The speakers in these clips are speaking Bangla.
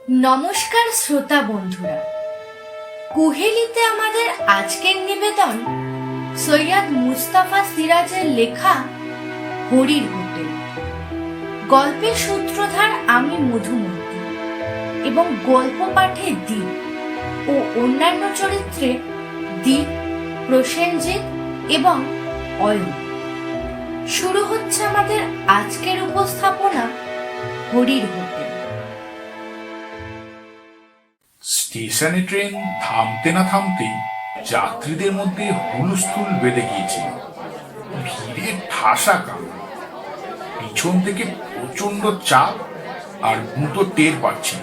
নমস্কার শ্রোতা বন্ধুরা, কুহেলিতে আমাদের আজকের নিবেদন সৈয়দ মুস্তাফা সিরাজের লেখা হরির হোটেল। গল্পের সূত্রধার আমি মধুমন্তী এবং গল্প পাঠে দীপ ও অন্যান্য চরিত্রে দীপ, প্রসেনজিৎ এবং অয়ন। শুরু হচ্ছে আমাদের আজকের উপস্থাপনা হরির হোটেল। স্টেশনে ট্রেন থামতে না থামতেই যাত্রীদের মধ্যে হুলস্থুল বেঁধে গিয়েছিল। ভিড়ে ঠাসা কামড়, পিছন থেকে প্রচন্ড চাপ আর গুঁতো টের পাচ্ছি।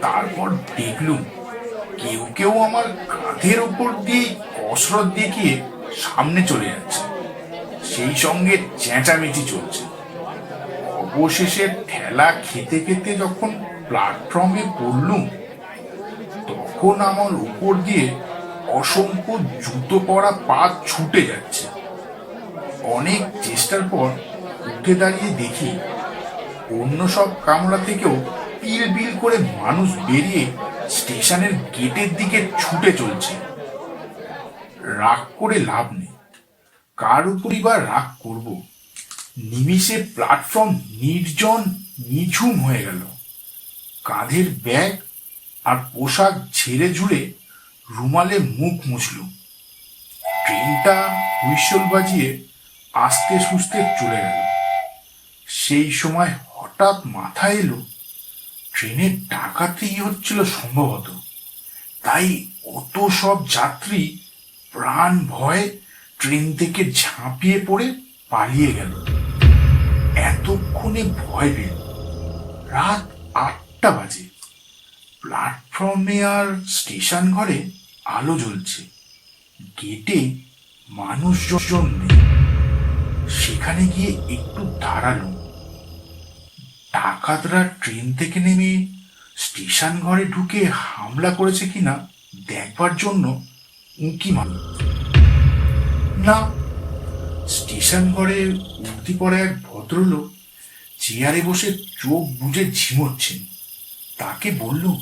তারপর দেখলুম কেউ কেউ আমার কাঁধের ওপর দিয়ে কসরত দেখিয়ে সামনে চলে যাচ্ছে, সেই সঙ্গে চেঁচামেচি চলছে। অবশেষে ঠেলা খেতে খেতে যখন প্ল্যাটফর্মে পড়লুম, তখন আমার উপর দিয়ে অসংখ্য জুতো পরা পা ছুটে যাচ্ছে। অনেক চেষ্টার পর উঠে দাঁড়িয়ে দেখি অন্য সব কামরা থেকেও পিল পিল করে মানুষ বেরিয়ে স্টেশনের গেটের দিকে ছুটে চলছে। রাগ করে লাভ নেই, কার উপরই বা রাগ করব। নিমিষে প্ল্যাটফর্ম নির্জন নিঝুম হয়ে গেল। কাঁধের ব্যাগ আর পোশাক ঝেড়ে ঝুড়ে রুমালে মুখ মুছলুম। ট্রেনটা হুইসল বাজিয়ে আস্তে সুস্তে চলে গেল। সেই সময় হঠাৎ মাথায় এলো ট্রেনের ডাকাতি হচ্ছিল সম্ভবত, তাই অত সব যাত্রী প্রাণ ভয়ে ট্রেন থেকে ঝাঁপিয়ে পড়ে পালিয়ে গেল। এতক্ষণে ভয় পেল। রাত 8টা বাজে। প্ল্যাটফর্মে আর স্টেশন ঘরে আলো জ্বলছে, গেটে মানুষজন নেই। সেখানে গিয়ে একটু দাঁড়ালো। ডাকাতরা ট্রেন থেকে নেমে স্টেশন ঘরে ঢুকে হামলা করেছে কিনা দেখবার জন্য উঁকি মারল। না, স্টেশন ঘরে উঠতি পড়ে এক ভদ্রলোক চেয়ারে বসে চোখ বুজে ঝিমোচ্ছেন। তাকে বললুম,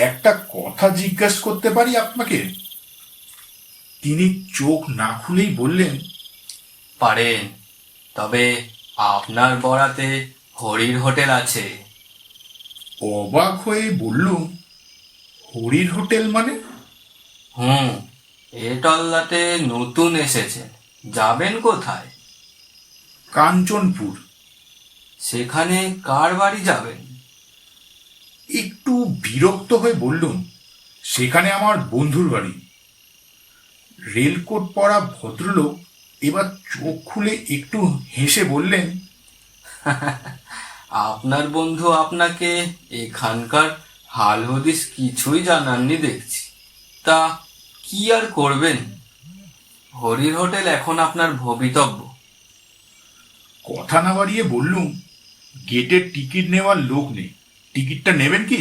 একটা কথা জিজ্ঞাসা করতে পারি আপনাকে? তিনি চোখ না খুলেই বললেন, পারেন, তবে আপনার বরাতে হরির হোটেল আছে। অবাক হয়ে বললুম, হরির হোটেল মানে? এ টল্লাতে নতুন এসেছেন, যাবেন কোথায়? কাঞ্চনপুর। সেখানে কার বাড়ি যাবেন? একটু বিরক্ত হয়ে বললুম, সেখানে আমার বন্ধুর বাড়ি। রেলকোট পরা ভদ্রলোক এবার চোখ খুলে একটু হেসে বললেন, আপনার বন্ধু আপনাকে এখানকার হাল হদিস কিছুই জানাননি দেখছি। তা কি আর করবেন, হরির হোটেল এখন আপনার ভবিতব্য। কথা না বাড়িয়ে বললুম, গেটের টিকিট নেওয়ার লোক নেই, টিকিটটা নেবেন কি?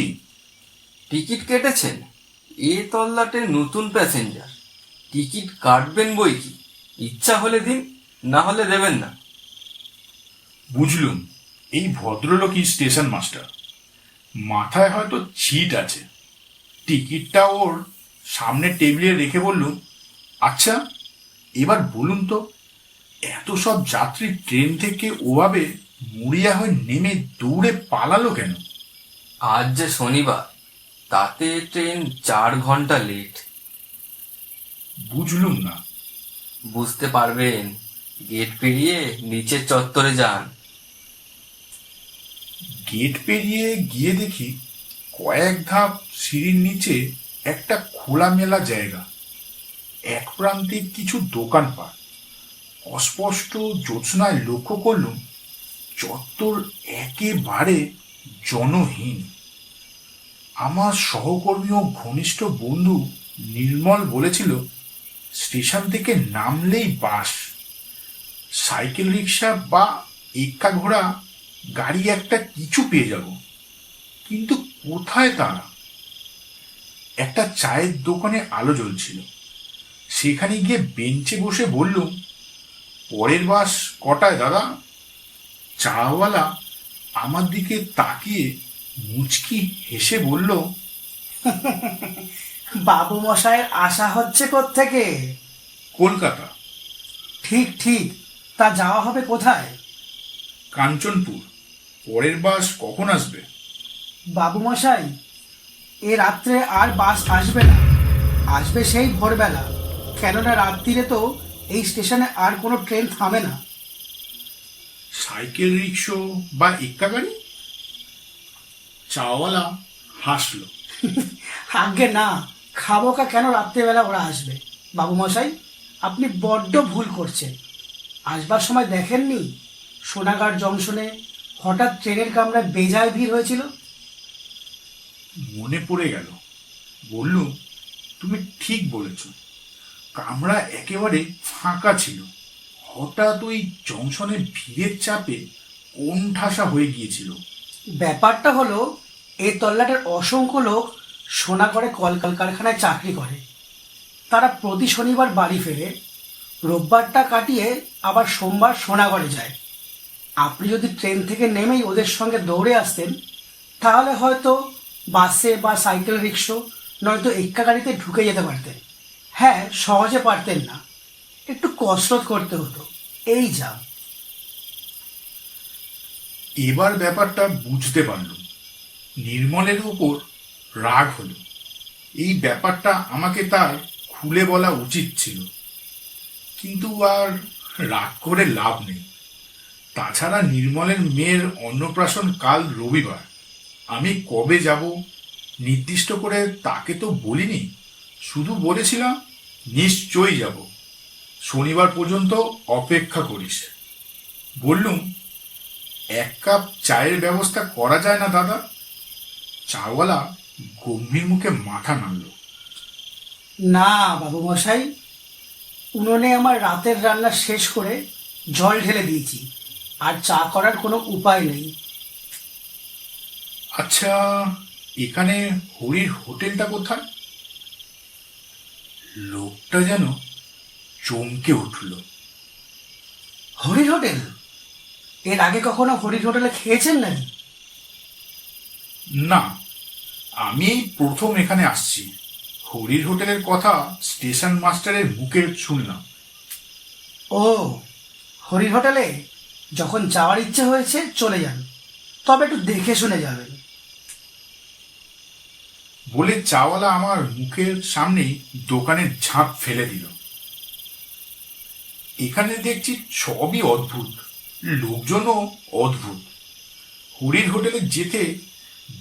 টিকিট কেটেছেন? এ তল্লাটে নতুন প্যাসেঞ্জার, টিকিট কাটবেন বই কি? ইচ্ছা হলে দিন, না হলে দেবেন না। বুঝলুম এই ভদ্রলোকই স্টেশন মাস্টার। মাথায় হয়তো ছিট আছে। টিকিটটা ওর সামনে টেবিলে রেখে বললুম, আচ্ছা এবার বলুন তো, এত সব যাত্রী ট্রেন থেকে ওভাবে মরিয়া হয়ে নেমে দৌড়ে পালালো কেন? আজ যে শনিবার, তাতে ট্রেন 4 ঘন্টা লেট। বুঝলুম না। বুঝতে পারবেন, গেট পেরিয়ে নিচের চত্বরে যান। গেট পেরিয়ে গিয়ে দেখি কয়েক ধাপ সিঁড়ির নিচে একটা খোলামেলা জায়গা। এক প্রান্তে কিছু দোকানপাট। অস্পষ্ট জ্যোৎস্নায় লক্ষ্য করলুম চত্বর একেবারে জনহীন। আমার সহকর্মী ও ঘনিষ্ঠ বন্ধু নির্মল বলেছিল, স্টেশন থেকে নামলেই বাস, সাইকেল রিক্সা বা এক্কা ঘোড়া গাড়ি একটা কিছু পেয়ে যাব, কিন্তু কোথায় তারা? একটা চায়ের দোকানে আলো জ্বলছিল। সেখানে গিয়ে বেঞ্চে বসে বললুম, পরের বাস কটায় দাদা? চাওয়ালা আমার দিকে তাকিয়ে মুচকি হেসে বলল, বাবু মশাইয়ের আশা হচ্ছে কোত্থেকে? কলকাতা। ঠিক ঠিক, তা যাওয়া হবে কোথায়? কাঞ্চনপুর। পরের বাস কখন আসবে? বাবু মশাই, এ রাত্রে আর বাস আসবে না, আসবে সেই ভোরবেলা। কেননা রাত্রিরে তো এই স্টেশনে আর কোনো ট্রেন থামে না। সাইকেল রিক্সা বা এক্কা গাড়ি? চাওয়ালা হাসলো। আগে না, খাবো কা কেন রাত্রেবেলা ওরা আসবে? বাবু মশাই, আপনি বড্ড ভুল করছেন। আসবার সময় দেখেননি সোনাগাড় জংশনে হঠাৎ ট্রেনের কামরায় বেজায় ভিড় হয়েছিল? মনে পড়ে গেল। বললুম, তুমি ঠিক বলেছ, কামরা একেবারে ফাঁকা ছিল। হঠাৎ ওই জংশনে ভিড়ের চাপে কোন ঠাসা হয়ে গিয়েছিল। ব্যাপারটা হলো, এই তল্লাটের অসংখ্য লোক সোনাগড়ে কলকারখানায় চাকরি করে। তারা প্রতি শনিবার বাড়ি ফেরে, রোববারটা কাটিয়ে আবার সোমবার সোনাগড়ে যায়। আপনি যদি ট্রেন থেকে নেমেই ওদের সঙ্গে দৌড়ে আসতেন, তাহলে হয়তো বাসে বা সাইকেল রিক্সা নয়তো এক্কা গাড়িতে ঢুকে যেতে পারতেন। হ্যাঁ, সহজে পারতেন না, একটু কসরত করতে হতো, এই যা। এবার ব্যাপারটা বুঝতে পারলুম। নির্মলের উপর রাগ হলো। এই ব্যাপারটা আমাকে তার খুলে বলা উচিত ছিল, কিন্তু আর রাগ করে লাভ নেই। তাছাড়া নির্মলের মেয়ের অন্নপ্রাশন কাল রবিবার। আমি কবে যাব নির্দিষ্ট করে তাকে তো বলিনি, শুধু বলেছিলাম নিশ্চয়ই যাব, শনিবার পর্যন্ত অপেক্ষা করিস। বললুম, এক কাপ চায়ের ব্যবস্থা করা যায় না দাদা? চাওয়ালা গম্ভীর মুখে মাথা নাড়ল। না বাবু মশাই, উনুনে আমার রাতের রান্না শেষ করে জল ঢেলে দিয়েছি, আর চা করার কোনো উপায় নেই। আচ্ছা, এখানে হরির হোটেলটা কোথায়? লোকটা যেন চমকে উঠল। হরির হোটেল? এর আগে কখনো হরির হোটেলে খেয়েছেন নাকি? না, আমি এই প্রথম এখানে আসছি। হরির হোটেলের কথা স্টেশন মাস্টারের মুখে শুনলাম। ও, হরির হোটেলে যখন যাওয়ার ইচ্ছে হয়েছে চলে যান, তবে একটু দেখে শুনে যাবেন। বলে চাওয়ালা আমার মুখের সামনেই দোকানের ঝাঁপ ফেলে দিল। এখানে দেখছি সবই অদ্ভুত, লোকজনও অদ্ভুত। হরির হোটেলে যেতে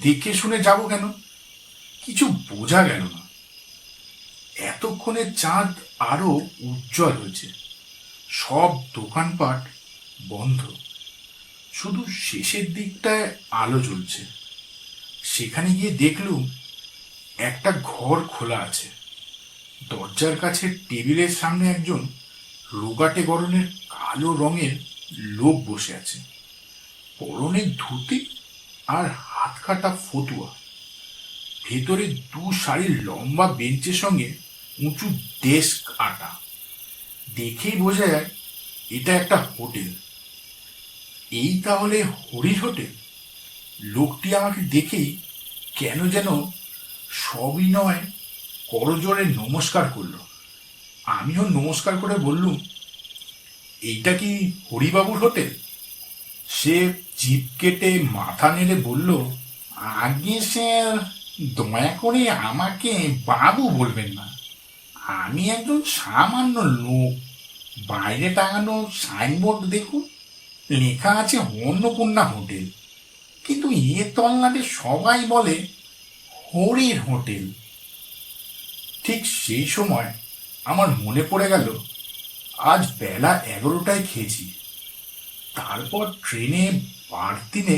দেখে শুনে যাব কেন, কিছু বোঝা গেল না। এতক্ষণে চাঁদ আরো উজ্জ্বল হয়েছে, সব দোকানপাট বন্ধ, শুধু শেষের দিকটায় আলো জ্বলছে। সেখানে গিয়ে দেখলুম একটা ঘর খোলা আছে। দরজার কাছে টেবিলের সামনে একজন রোগাটে গরনের কালো রঙের লোক বসে আছে। পরনে ধুতি আর হাত কাটা ফতুয়া। ভেতরে দু সারির লম্বা বেঞ্চের সঙ্গে উঁচু ডেস্ক আটা। দেখেই বোঝা যায় এটা একটা হোটেল। এই তাহলে হরির হোটেল? লোকটি আমাকে দেখেই কেন যেন সবিনয় করজোড়ে নমস্কার করলো। আমিও নমস্কার করে বললুম, এইটা কি হরিবাবুর হোটেল? সে জিভ কেটে মাথা নেড়ে বলল, আগে স্যার, দয়া করে আমাকে বাবু বলবেন না। আমি একজন সামান্য লোক। বাইরে টাঙানো সাইনবোর্ড দেখুন, লেখা আছে অন্নপূর্ণা হোটেল, কিন্তু এ তল্লাটে সবাই বলে হরির হোটেল। ঠিক সেই সময় আমার মনে পড়ে গেল আজ বেলা 11টায় খেয়েছি। তারপর ট্রেনে বাড়তিনে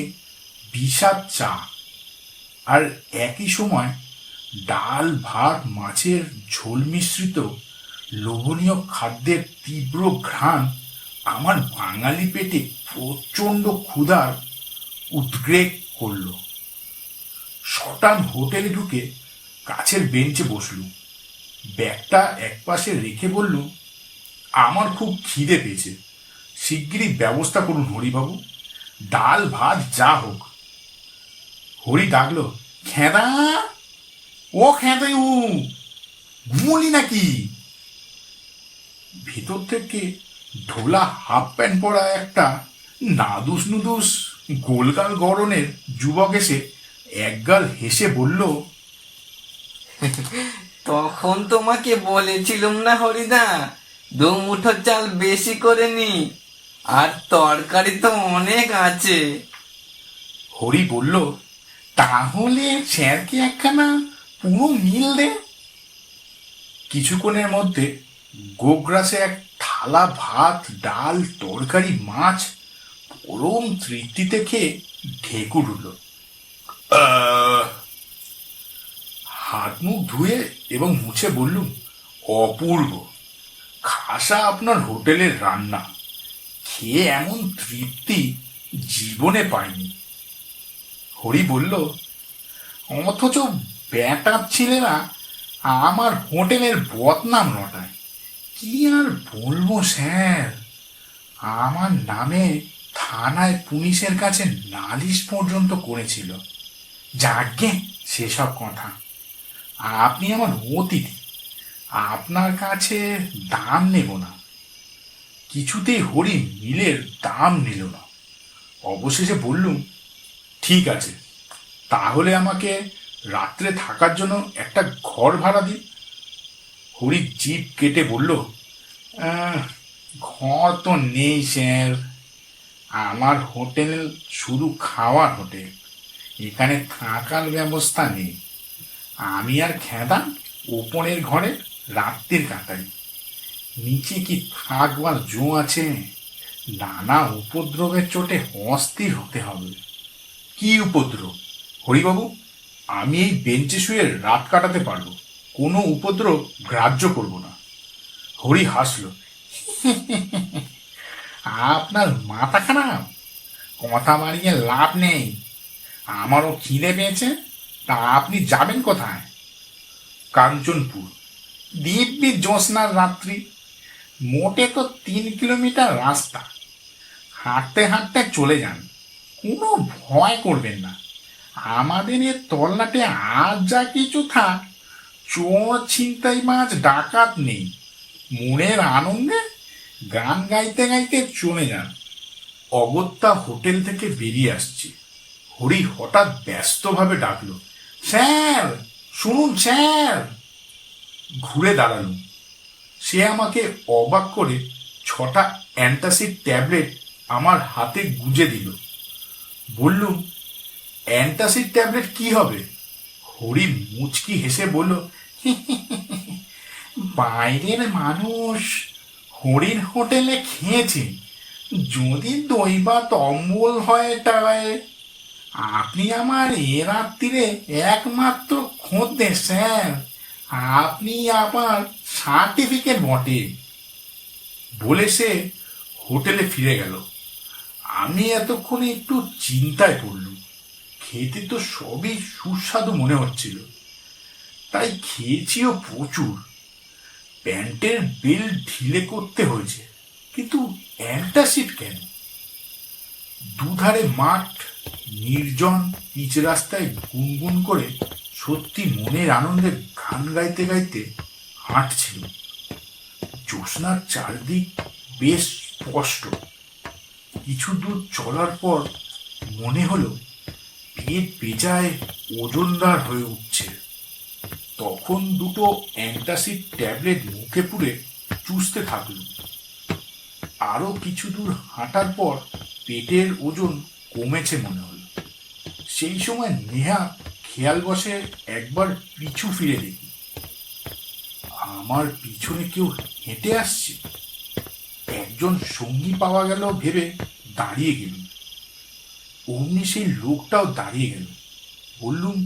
বিষাদ চা, আর একই সময় ডাল ভাত মাছের ঝোল মিশ্রিত লোভনীয় খাদ্যের তীব্র ঘ্রাণ আমার বাঙালি পেটে প্রচণ্ড ক্ষুধার উদ্রেক করল। শটান হোটেলে ঢুকে কাছের বেঞ্চে বসলুম, ব্যাগটা একপাশে রেখে বললুম, আমার খুব খিদে পেয়েছে, শিগগিরই ব্যবস্থা করুন হরিবাবু, ডাল ভাত যা হোক। হরি ডাকলো, খেদা, ও খেদাই, ঘুমলি নাকি? ভিতর থেকে ঢোলা হাফ প্যান্ট পরা একটা নাদুস নুদুস গোলগাল গড়নের যুবক এসে একগাল হেসে বলল, তখন তোমাকে বলেছিলাম না হরিদা, 2 মুঠো চাল বেশি করে নি, আর তরকারি তো অনেক আছে। হরি বলল, তাহলে স্যারকে একখানা পুরো মিল দে। কিছুক্ষণের মধ্যে গোগ্রাসে এক থালা ভাত, ডাল, তরকারি, মাছ পরম তৃপ্তিতে খেয়ে ঢেকুর উঠল। হাত মুখ ধুয়ে এবং মুছে বললুম, অপূর্ব, খাসা আপনার হোটেলের রান্না, খেয়ে এমন তৃপ্তি জীবনে পাইনি। হরি বলল, অথচ ব্যাটার ছেলেরা আমার হোটেলের বদনাম রটায়। কি আর বলবো স্যার, আমার নামে থানায় পুলিশের কাছে নালিশ পর্যন্ত করেছিল। যাজ্ঞে সেসব কথা, আপনি আমার অতিথি, আপনার কাছে দাম নেব না। কিছুতেই হরি মিলের দাম নিল না। অবশেষে বললুম, ঠিক আছে, তাহলে আমাকে রাত্রে থাকার জন্য একটা ঘর ভাড়া দিন। হরি জিভ কেটে বলল, ঘর তো নেই স্যার, আমার হোটেল শুধু খাওয়ার হোটেল, এখানে থাকার ব্যবস্থা নেই। আমি আর খেদা ওপরের ঘরে রাত্রির কাটাই, নিচে কি থাকবার জো আছে? নানা উপদ্রবের চোটে অস্থির হতে হবে। কি উপদ্রব হরিবাবু? আমি এই বেঞ্চে শুয়ে রাত কাটাতে পারবো, কোনো উপদ্রব গ্রাহ্য করব না। হরি হাসল, আপনার মাথা খারাপ, কথা বাড়িয়ে লাভ নেই। আমারও খিদে পেয়েছে, তা আপনি যাবেন কোথায়? কাঞ্চনপুর। দিব্যি জ্যোৎস্নার রাত্রি, মোটে তো 3 কিলোমিটার রাস্তা, হাঁটতে হাঁটতে চলে যান, কোনো ভয় করবেন না। আমাদের এ তল্লাটে আর যা কিছু থাক, চোর ছিনতাই মাছ ডাকাত নেই। মনের আনন্দে গান গাইতে গাইতে চলে যান। অগত্যা হোটেল থেকে বেরিয়ে আসছি, হরি হঠাৎ ব্যস্তভাবে ডাকলো, স্যার শুনুন স্যার। ঘুরে দাঁড়ালুম। সে আমাকে অবাক করে 6টা অ্যান্টাসিড ট্যাবলেট আমার হাতে গুজে দিল। বললুম, অ্যান্টাসিড ট্যাবলেট কি হবে? হরি মুচকি হেসে বলল, বাইরের মানুষ হরির হোটেলে খেয়েছে, যদি দৈবাত অম্বল হয় টায়। আপনি আমার এ রাত্রিরে একমাত্র খোঁজদের স্যার, আপনি আমার সার্টিফিকেট বটে। বলে সে হোটেলে ফিরে গেল। আমি এতক্ষণে একটু চিন্তায় পড়লুম। খেতে তো সবই সুস্বাদু মনে হচ্ছিল, তাই খেয়েছিও প্রচুর। প্যান্টের বেল ঢিলে করতে হয়েছে, কিন্তু অ্যান্টাসিড কেন? দুধারে মাঠ, নির্জন পিচ রাস্তায় গুনগুন করে সত্যি মনের আনন্দে গান গাইতে গাইতে হাঁটছিল। জ্যোৎস্নার চারদিক বেশ স্পষ্ট। কিছু দূর চলার পর মনে হলো পেট বেজায় ওজনদার হয়ে উঠছে। তখন দুটো অ্যান্টাসিড ট্যাবলেট মুখে পুরে চুষতে থাকল। আরো কিছু দূর হাঁটার পর পেটের ওজন কমেছে মনে হলো। সেই সময় নেহা খেয়াল বসে একবার পিছু ফিরে দেখি, আমার পিছনে কেউ হেঁটে আসছে। একজন সঙ্গী পাওয়া গেল ভেবে দাঁড়িয়ে গেলুম। অমনি সেই লোকটাও দাঁড়িয়ে গেল। বললুম,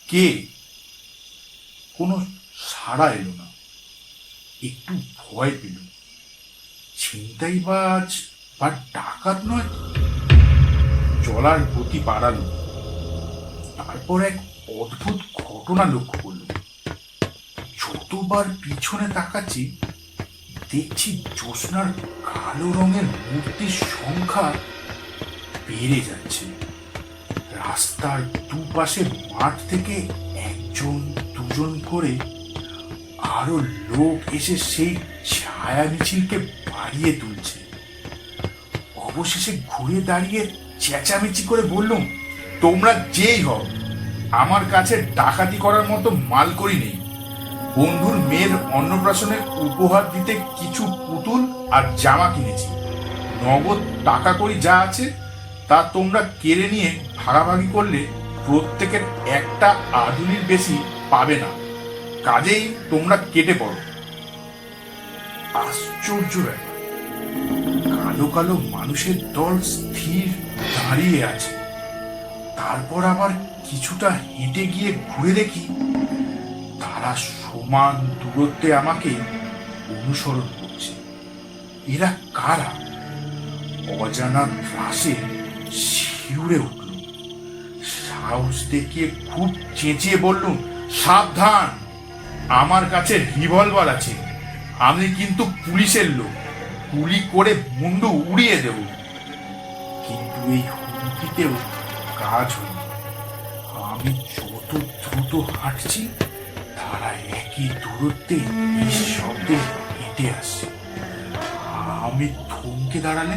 কে? কোনো সাড়া এলো না। একটু ভয় পেলুম। ছিনতাইবাজ বা ডাকাত নয়। চলার গতি বাড়ালো। তারপর এক অদ্ভুত ঘটনা লক্ষ্য করল। যতবার পিছনে তাকাচ্ছি, দেখছি জ্যোৎস্নার কালো রঙের মূর্তির সংখ্যা বেড়ে যাচ্ছে। রাস্তার দুপাশে মাঠ থেকে একজন দুজন করে আরো লোক এসে সেই ছায়া মিছিলকে বাড়িয়ে তুলছে। অবশেষে ঘুরে দাঁড়িয়ে চেঁচামেচি করে বললুম, তোমরা যেই হও, আমার কাছে ডাকাতি করার মতো মাল করি নেই। বন্ধুর মেয়ের অন্নপ্রাশনের উপহার দিতে কিছু পুতুল আর জামা কিনেছি। নগদ টাকা করি যা আছে তা তোমরা কেড়ে নিয়ে ভাগাভাগি করলে প্রত্যেকের একটা আধুনির বেশি পাবে না। কাজেই তোমরা কেটে পড়ো। আশ্চর্য ব্যাপার, কালো কালো মানুষের দল স্থির দাঁড়িয়ে আছে। তারপর আবার কিছুটা হেঁটে গিয়ে ঘুরে দেখি তারা সমান দূরত্বে আমাকে অনুসরণ করছে। এরা কারা? অজানা ত্রাসে শিউরে উঠল। সাহস দেখিয়ে খুব চেঁচিয়ে বললুম, সাবধান, আমার কাছে রিভলভার আছে। আমি কিন্তু পুলিশের লোক, গুলি করে মুন্ডু উড়িয়ে দেব। কিন্তু এই হুমকিতেও কাজ হল। আমি যত দ্রুত হাঁটছি তারা একই দূরত্বে নিঃশব্দে হেঁটে আসছে। আমি থমকে দাঁড়ালে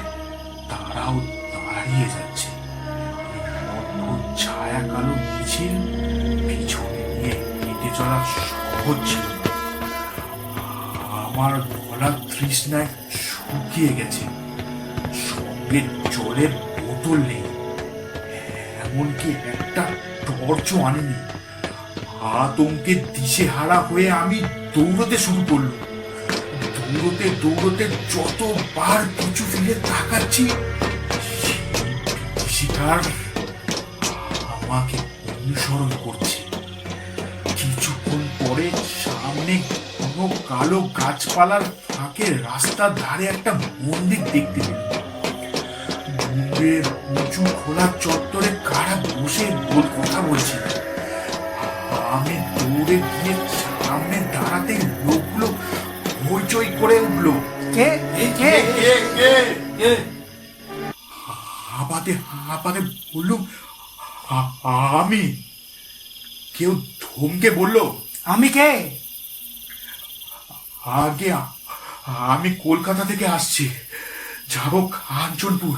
তারাও দাঁড়িয়ে যাচ্ছে। অদ্ভুত ছায়া কালো মিছিল পিছনে নিয়ে হেঁটে চলা সহজ ছিল না। আমার গলার তৃষ্ণায় শুকিয়ে গেছে। সঙ্গে জলের বোতল নেই, এমনকি একটা টর্চও আনেনি। আতঙ্কে দিশেহারা হয়ে আমি দৌড়তে শুরু করলাম। দৌড়তে দৌড়তে যতবার পিছু ফিরে তাকাচ্ছি, শিকার আমাকে অনুসরণ করছে। কিছুক্ষণ পরে সামনে কোনো কালো গাছপালার ফাঁকে রাস্তার ধারে একটা মন্দির দেখতে পেলাম। দূরের উঁচু খোলা চত্বরে কারা বসে কথা বলছে। আমি দৌড়ে গিয়ে সামনে দাঁড়াতে লোকগুলো হইচই করে উঠলো। কে কে হাঁপাতে হাঁপাতে বললুম, আমি। কেউ ধমকে বলল, আমি কে? আগে আমি কলকাতা থেকে আসছি, যাব কাঞ্চনপুর।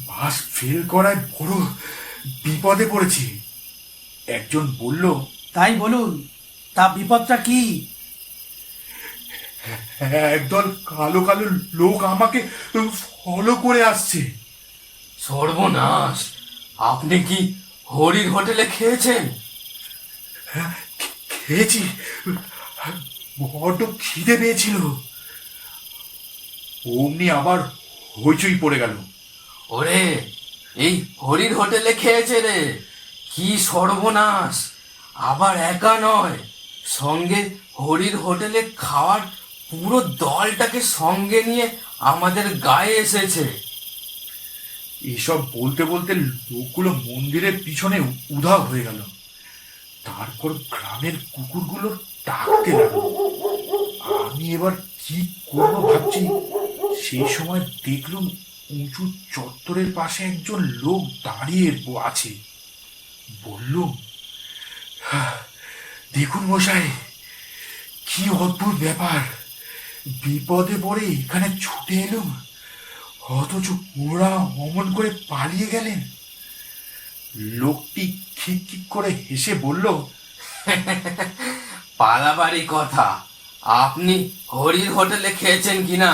বাস ফেল করায় বড় বিপদে পড়েছি। একজন বলল, তাই বলুন, তা বিপদটা কি? একদল কালো কালো লোক আমাকে ফলো করে আসছে। সর্বনাশ! আপনি কি হরির হোটেলে খেয়েছেন? খেয়েছি, বড্ড খিদে পেয়েছিল। অমনি আবার হইচই পড়ে গেল। ওরে, এই হরির হোটেলে খেয়েছে রে! কি সর্বনাশ! আবার একা নয়, সঙ্গে হরির হোটেলে খাওয়ার পুরো দলটাকে সঙ্গে নিয়ে আমাদের গায়ে এসেছে। এসব বলতে বলতে লোকগুলো মন্দিরের পিছনে উধাও হয়ে গেল। তারপর গ্রামের কুকুরগুলো ডাকতে লাগলো। আমি এবার কি করবো ভাবছি, সেই সময় দেখলুম উঁচু চত্বরের পাশে একজন লোক দাঁড়িয়ে আছে। বললুম, দেখুন মশাই, কি অদ্ভুত ব্যাপার। বিপদে পড়ে এখানে ছুটে এলুম, অথচ ওরা অমন করে পালিয়ে গেলেন। লোকটি খিক করে হেসে বলল, পালাবাড়ি কথা। আপনি হরির হোটেলে খেয়েছেন কিনা?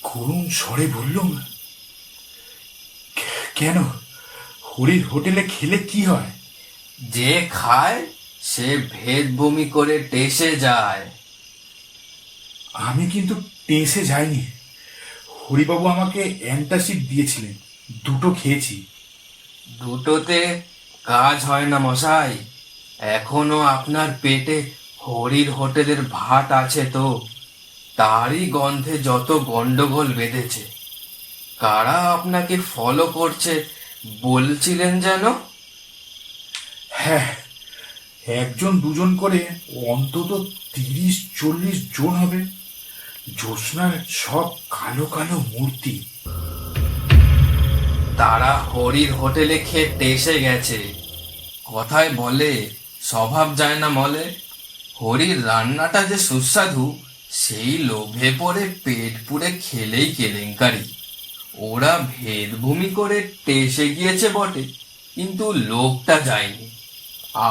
করুণ স্বরে বললুম, কেন, হরির হোটেলে খেলে কি হয়? যে খায় সে ভেদ বমি করে টেসে যায়। আমি কিন্তু টেসে যাইনি। হরিবাবু আমাকে অ্যান্টাসিড দিয়েছিলেন, দুটো খেয়েছি। দুটোতে কাজ হয় না মশাই। এখনো আপনার পেটে হরির হোটেলের ভাত আছে তো, তারই গন্ধে যত গন্ডগোল বেঁধেছে। কারা আপনাকে ফলো করছে বলছিলেন যেন? হ্যাঁ, একজন দুজন করে অন্তত 30-40 জন হবে। জ্যোৎস্নার সব কালো কালো মূর্তি। তারা হরির হোটেলে খেয়ে টেসে গেছে। কথায় বলে স্বভাব যায় না মলে। হরির রান্নাটা যে সুস্বাদু সেই লোভে পড়ে পেট পুড়ে খেলেই কেলেঙ্কারি। ওরা ভেদভূমি করে টেসে গিয়েছে বটে, কিন্তু লোকটা যায়নি।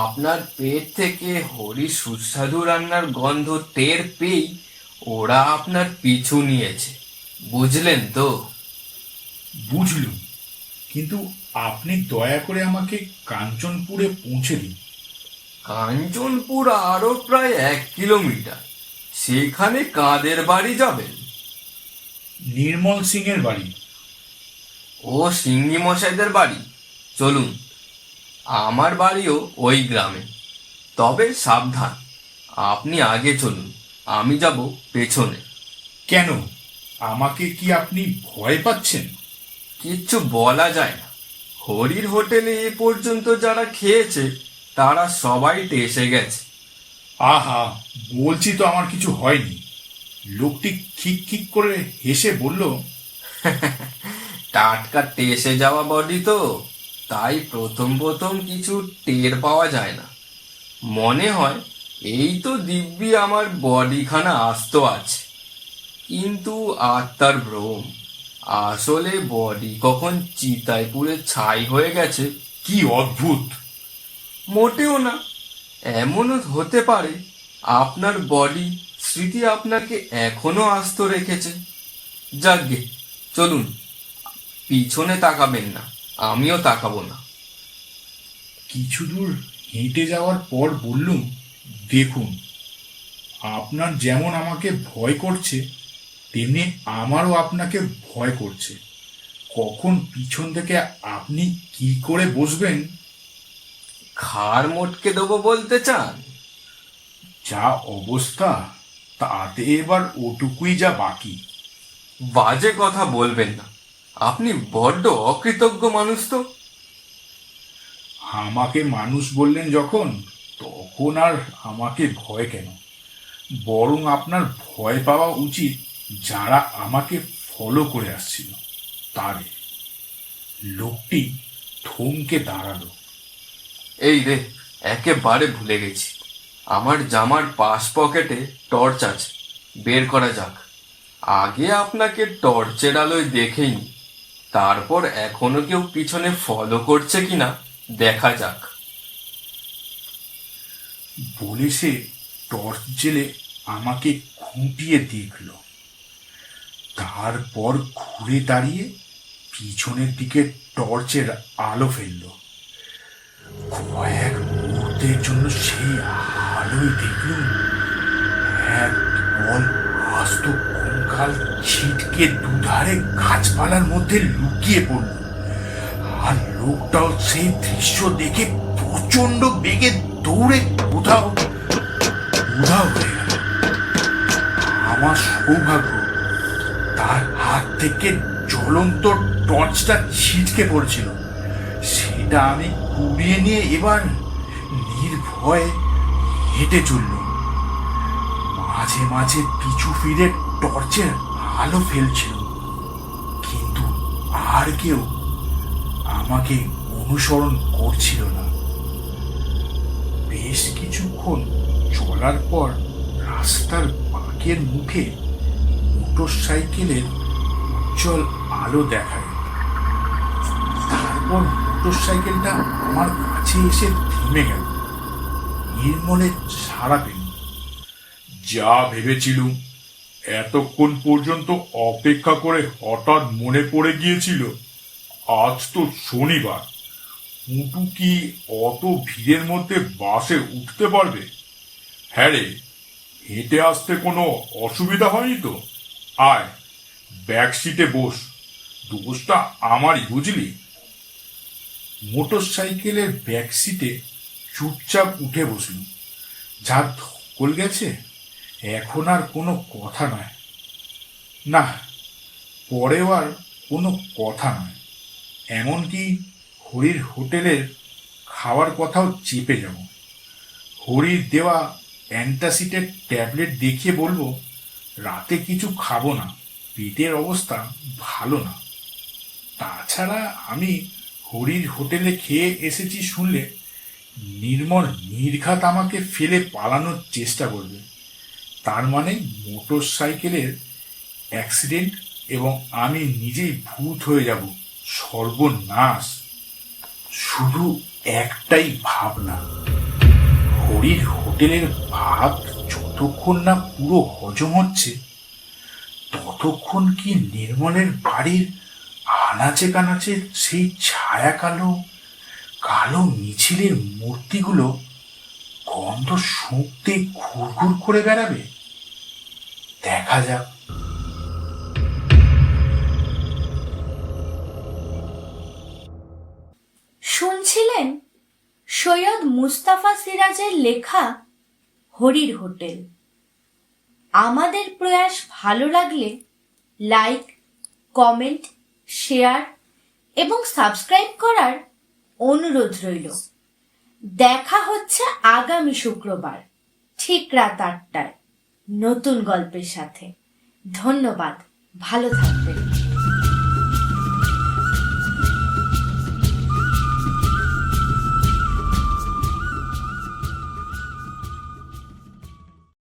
আপনার পেট থেকে হরির সুস্বাদু রান্নার গন্ধ টের পেয়েই ওরা আপনার পিছু নিয়েছে, বুঝলেন তো? বুঝলুম, কিন্তু আপনি দয়া করে আমাকে কাঞ্চনপুরে পৌঁছে দিন। কাঞ্চনপুর আরো প্রায় 1 কিলোমিটার। সেখানে কাদের বাড়ি যাবেন? নির্মল সিং এর বাড়ি। ও সিঙ্গি মশাইদের বাড়ি? চলুন, আমার বাড়িও ওই গ্রামে। তবে সাবধান, আপনি আগে চলুন, আমি যাব পেছনে। কেন, আমাকে কি আপনি ভয় পাচ্ছেন? কিচ্ছু বলা যায় না। হরির হোটেলে এ পর্যন্ত যারা খেয়েছে তারা সবাই টেসে গেছে। আহা, বলছি তো আমার কিছু হয়নি। লোকটি খিক খিক করে হেসে বলল, টাটকা টেসে যাওয়া বডি তো, তাই প্রথম প্রথম কিছু টের পাওয়া যায় না। মনে হয় এই তো দিব্যি আমার বডিখানা আস্ত আছে, কিন্তু আত্মার ভ্রম। আসলে বডি কখন চিতায় পুড়ে ছাই হয়ে গেছে। কি অদ্ভুত! মোটেও না, এমনও হতে পারে আপনার বডি স্মৃতি আপনাকে এখনো আস্ত রেখেছে। যাকগে, চলুন, পিছনে তাকাবেন না, আমিও তাকাবো না। কিছু দূর হেঁটে যাওয়ার পর বললুম, দেখুন, আপনার যেমন আমাকে ভয় করছে তেমনি আমারও আপনাকে ভয় করছে। কখন পিছন থেকে আপনি কি করে বসবেন? ঘাড় মোটকে দেবো বলতে চান? যা অবস্থা তাতে এবার ওটুকুই যা বাকি। বাজে কথা বলবেন না, আপনি বড্ড অকৃতজ্ঞ মানুষ তো। আমাকে মানুষ বললেন যখন, তখন আর আমাকে ভয় কেন? বরং আপনার ভয় পাওয়া উচিত যারা আমাকে ফলো করে আসছিল তারে। লোকটি থমকে দাঁড়ালো। এই রে, একেবারে ভুলে গেছি, আমার জামার পাশ পকেটে টর্চ আছে, বের করা যাক। আগে আপনাকে টর্চের আলোয় দেখেইনি, তারপর এখনো কেউ পিছনে ফলো করছে কিনা দেখা যাক। বলে সে টর্চ জেলে আমাকে খুঁটিয়ে দেখল। তারপর ঘুরে দাঁড়িয়ে পিছনের দিকে টর্চের আলো ফেলল। কয়েক মুহূর্তের জন্য সেই আলোয় দেখলুম এক বল আস্ত কঙ্কাল ছিটকে দুধারে গাছপালার মধ্যে লুকিয়ে পড়ল। আর লোকটাও সেই দৃশ্য দেখে প্রচন্ড বেগে দৌড়ে উধাও হয়ে গেল। আমার সৌভাগ্য, তার হাত থেকে জ্বলন্ত টর্চটা ছিটকে পড়ছিল। সেটা আমি কুড়িয়ে নিয়ে এবার নির্ভয়ে হেঁটে চলল। মাঝে মাঝে পিছু ফিরে টর্চের আলো ফেলছিল, কিন্তু আর কেউ আমাকে অনুসরণ করছিল না। বেশ কিছুক্ষণ চলার পর রাস্তার বাঁকের মুখে মোটর সাইকেলের উজ্জ্বল আলো দেখায়। তারপর মোটর সাইকেলটা আমার কাছে এসে থেমে গেল। নির্মলের সাড়া পেল। যা ভেবেছিলুম, এতক্ষণ পর্যন্ত অপেক্ষা করে হঠাৎ মনে পড়ে গিয়েছিল আজ তো শনিবার। পুটু কি অত ভিড়ের মধ্যে বাসে উঠতে পারবে? হ্যাঁ রে, হেঁটে আসতে কোনো অসুবিধা হয়নি তো? আয়, ব্যাক সিটে বস, দোষটা আমারই, বুঝলি? মোটর সাইকেলের ব্যাক সিটে চুপচাপ উঠে বসলুম। যা ধকল গেছে, এখন আর কোনো কথা নয়। না, পরেও আর কোনো কথা নয়। এমনকি হরির হোটেলের খাওয়ার কথাও চেপে যাব। হরির দেওয়া অ্যান্টাসিডের ট্যাবলেট দেখিয়ে বলবো রাতে কিছু খাবো না, পেটের অবস্থা ভালো না। তাছাড়া আমি হরির হোটেলে খেয়ে এসেছি শুনলে নির্মল নির্ঘাত আমাকে ফেলে পালানোর চেষ্টা করবে। তার মানে মোটর সাইকেলের অ্যাক্সিডেন্ট এবং আমি নিজেই ভূত হয়ে যাব। সর্বনাশ। শুধু একটাই ভাবনা, হরির হোটেলের ভাত যতক্ষণ না পুরো হজম হচ্ছে ততক্ষণ কি নির্মলের বাড়ির আনাচে কানাচে সেই ছায়া কালো কালো মিছিলের মূর্তিগুলো গন্ধ শুঁকতে ঘুরঘুর করে বেড়াবে? দেখা যাক। শুনছিলেন সৈয়দ মুস্তাফা সিরাজের লেখা হরির হোটেল। আমাদের প্রয়াস ভালো লাগলে লাইক, কমেন্ট, শেয়ার এবং সাবস্ক্রাইব করার অনুরোধ রইল। দেখা হচ্ছে আগামী শুক্রবার ঠিক রাত 8টায় নতুন গল্পের সাথে। ধন্যবাদ, ভালো থাকবেন।